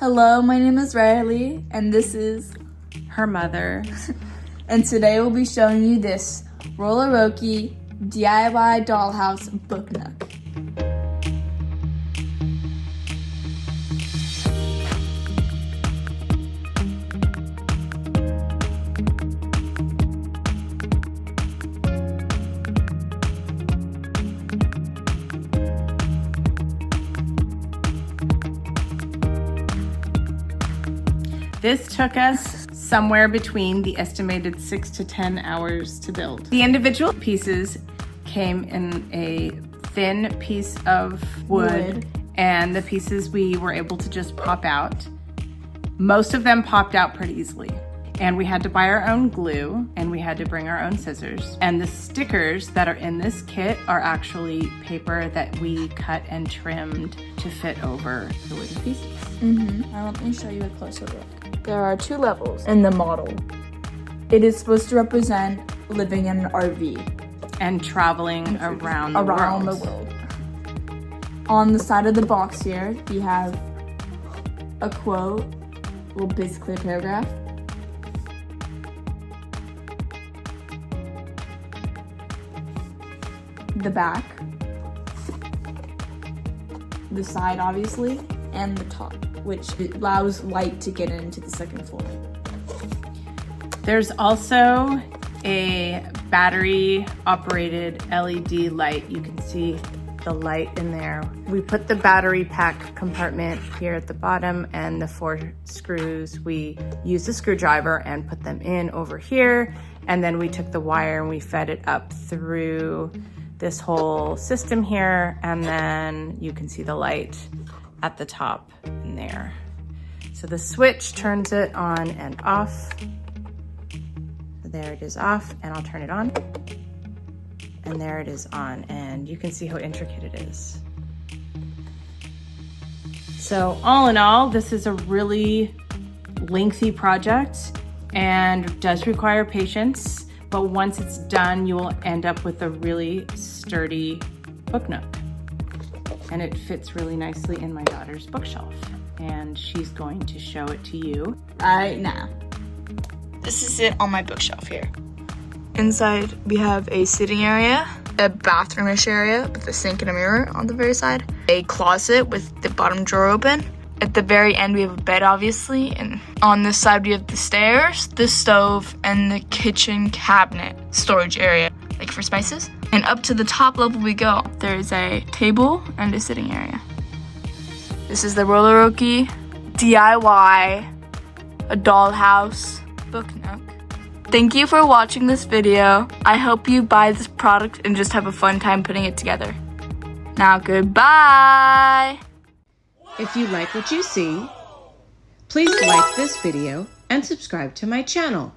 Hello, my name is Ryli, and this is her mother. And today we'll be showing you this Rolaroki DIY dollhouse Book Nook. This took us somewhere between the estimated 6 to 10 hours to build. The individual pieces came in a thin piece of wood, and the pieces we were able to just pop out. Most of them popped out pretty easily. And we had to buy our own glue, and we had to bring our own scissors. And the stickers that are in this kit are actually paper that we cut and trimmed to fit over the wooden pieces. Now let me show you a closer look. There are 2 levels in the model. It is supposed to represent living in an RV. And traveling around the world. On the side of the box here, you have a quote, well, basically a paragraph. The back, the side obviously, and the top, which allows light to get into the second floor. There's also a battery operated LED light. You can see the light in there. We put the battery pack compartment here at the bottom, and the 4 screws, we used a screwdriver and put them in over here, and then we took the wire and we fed it up through this whole system here, and then you can see the light at the top in there. So the switch turns it on and off. There it is off, and I'll turn it on. And there it is on, and you can see how intricate it is. So all in all, this is a really lengthy project and does require patience. But once it's done, you will end up with a really sturdy Book Nook. And it fits really nicely in my daughter's bookshelf. And she's going to show it to you right now. This is it on my bookshelf here. Inside, we have a sitting area, a bathroomish area with a sink and a mirror on the very side, a closet with the bottom drawer open. At the very end, we have a bed, obviously, and on this side, we have the stairs, the stove, and the kitchen cabinet storage area, like for spices. And up to the top level we go. There's a table and a sitting area. This is the Rolaroki DIY, a dollhouse Book Nook. Thank you for watching this video. I hope you buy this product and just have a fun time putting it together. Now, goodbye! If you like what you see, please like this video and subscribe to my channel.